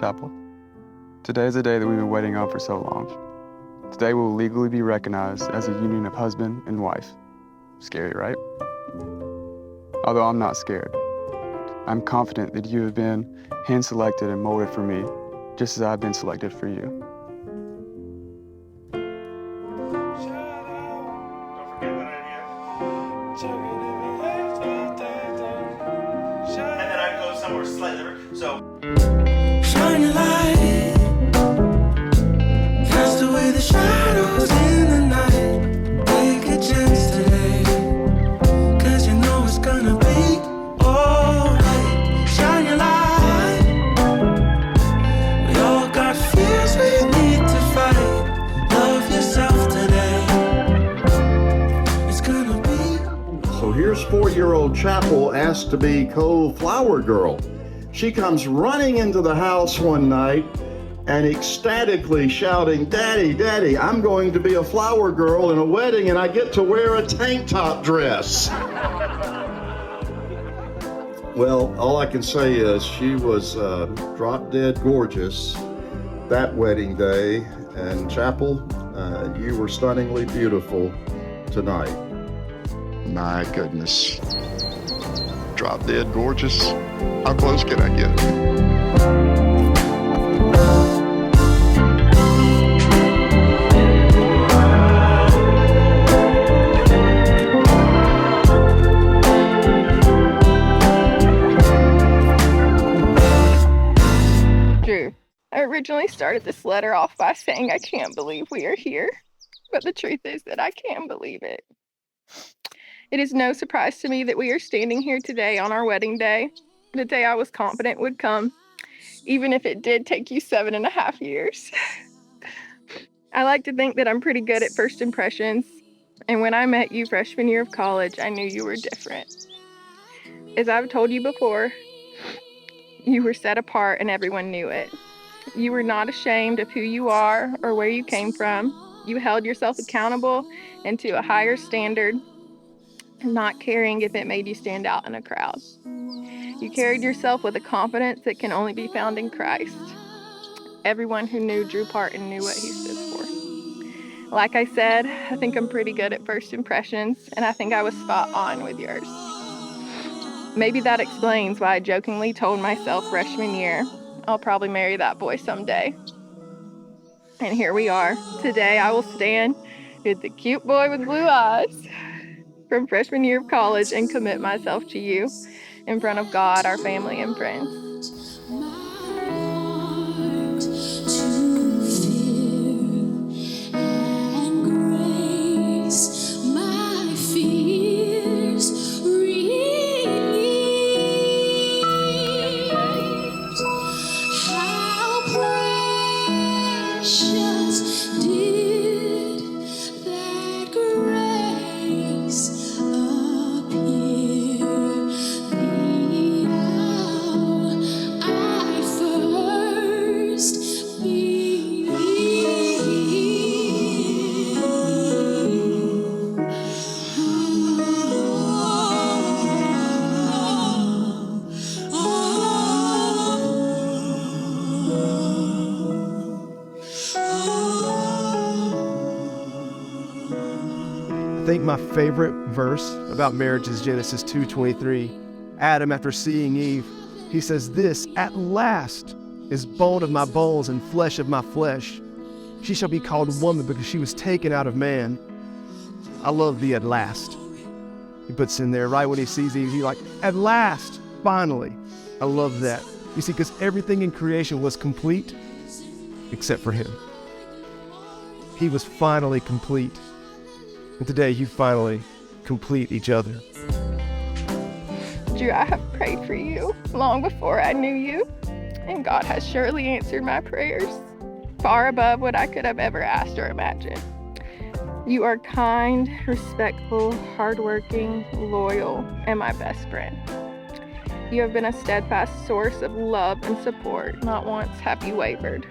Chappel. Today is a day that we've been waiting on for so long. Today we will legally be recognized as a union of husband and wife. Scary, right? Although I'm not scared. I'm confident that you have been hand-selected and molded for me, just as I've been selected for you. Shine your light, cast away the shadows in the night. Take a chance today, 'cause you know it's gonna be alright. Shine your light, we all got fears we need to fight. Love yourself today, it's gonna be. So here's 4-year-old Chappel asked to be co-flower girl. She comes running into the house one night and ecstatically shouting, "Daddy, Daddy, I'm going to be a flower girl in a wedding and I get to wear a tank top dress." Well, all I can say is she was drop dead gorgeous that wedding day, and Chappel, you were stunningly beautiful tonight. My goodness. Drop dead gorgeous. How close can I get? Drew, I originally started this letter off by saying I can't believe we are here, but the truth is that I can believe it. It is no surprise to me that we are standing here today on our wedding day, the day I was confident would come, even if it did take you 7.5 years. I like to think that I'm pretty good at first impressions, and when I met you freshman year of college, I knew you were different. As I've told you before, you were set apart and everyone knew it. You were not ashamed of who you are or where you came from. You held yourself accountable and to a higher standard, not caring if it made you stand out in a crowd. You carried yourself with a confidence that can only be found in Christ. Everyone who knew Drew Parton knew what he stood for. Like I said, I think I'm pretty good at first impressions, and I think I was spot on with yours. Maybe that explains why I jokingly told myself freshman year, I'll probably marry that boy someday. And here we are. Today I will stand with the cute boy with blue eyes from freshman year of college and commit myself to you in front of God, our family, and friends. I think my favorite verse about marriage is Genesis 2:23. Adam, after seeing Eve, he says, "This at last is bone of my bones and flesh of my flesh. She shall be called woman because she was taken out of man." I love the "at last." He puts in there right when he sees Eve, he's like, "At last, finally." I love that. You see, because everything in creation was complete except for him. He was finally complete. And today you finally complete each other. Drew, I have prayed for you long before I knew you, and God has surely answered my prayers, far above what I could have ever asked or imagined. You are kind, respectful, hardworking, loyal, and my best friend. You have been a steadfast source of love and support. Not once have you wavered.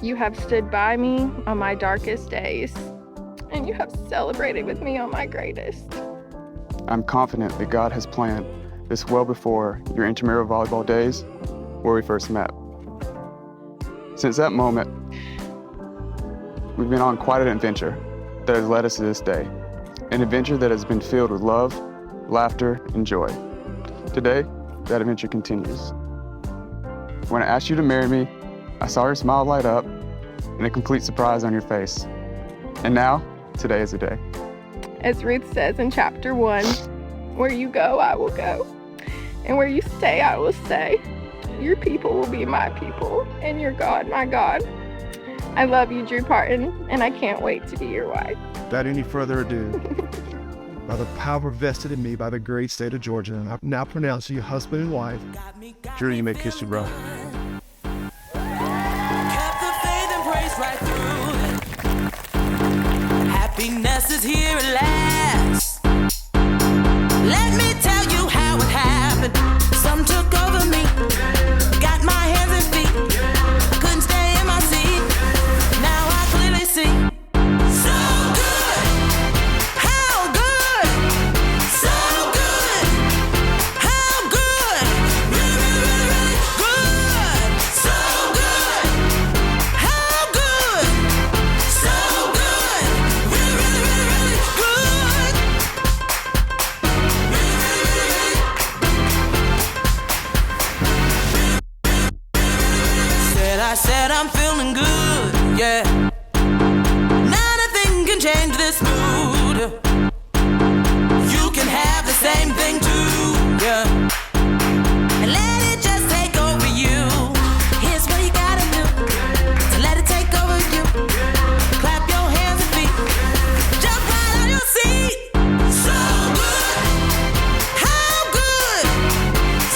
You have stood by me on my darkest days, and you have celebrated with me on my greatest. I'm confident that God has planned this well before your intramural volleyball days where we first met. Since that moment, we've been on quite an adventure that has led us to this day. An adventure that has been filled with love, laughter, and joy. Today, that adventure continues. When I asked you to marry me, I saw your smile light up and a complete surprise on your face. And now, today is the day. As Ruth says in chapter 1, where you go, I will go. And where you stay, I will stay. Your people will be my people, and your God, my God. I love you, Drew Parton, and I can't wait to be your wife. Without any further ado, by the power vested in me by the great state of Georgia, I now pronounce you husband and wife. Drew, you may kiss your bride. Kept the faith and praise right through. Happiness is here at last. Let me tell you how it happened. Some took over me, got my hands and feet, couldn't stay in my seat. Now I clearly see. So good, how good, so good, how good, really, really, really good, so good, how good, so good, really, really, really, really good. I said I'm feeling good, yeah. Nothing can change this mood. You can have the same thing too, yeah. And let it just take over you. Here's what you gotta do to let it take over you. Clap your hands and feet, jump right on your seat. So good, how good,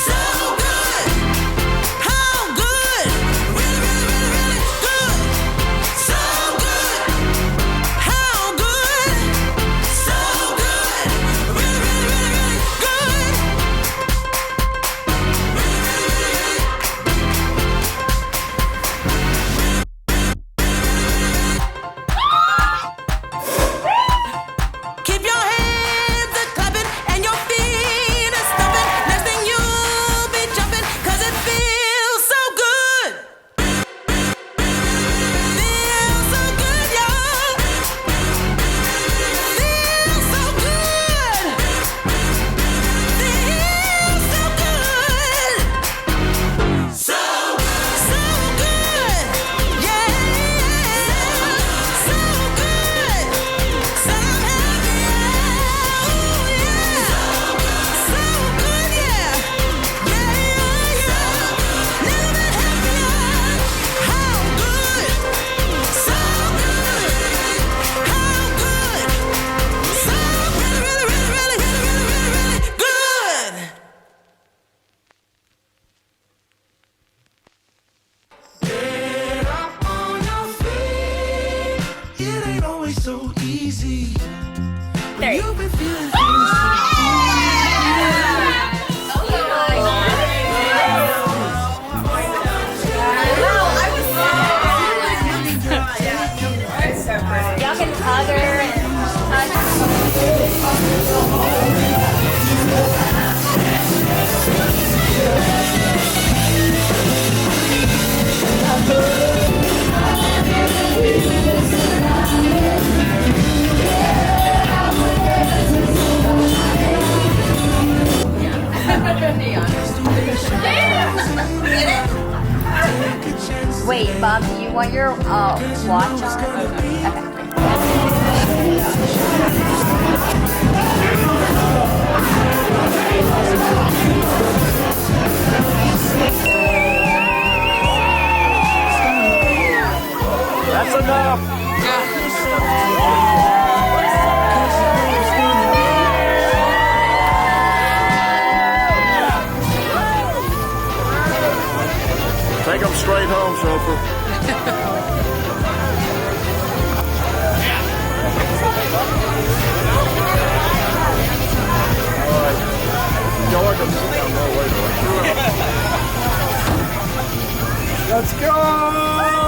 so good, how good, really, really, really, really good, so good, how good, so good, really, really, really, really good. Keep your hands a clapping and your feet a stomping. Next thing you'll be jumping, 'cause it feels so good. Feels so good, y'all. Feels so good. Feels so good. So good. Yeah. So good. So happy. Oh, yeah. So good, yeah. Yeah, yeah, yeah. Never been happier. How good. So good. How good. So really, really, really, really, really, really, really good. Get up on your feet. It ain't always so easy. You've been feeling things Y'all can hug her and Wait, Bob, do you want your watch on? Okay. That's enough. Take them straight home, chauffeur. Let's go!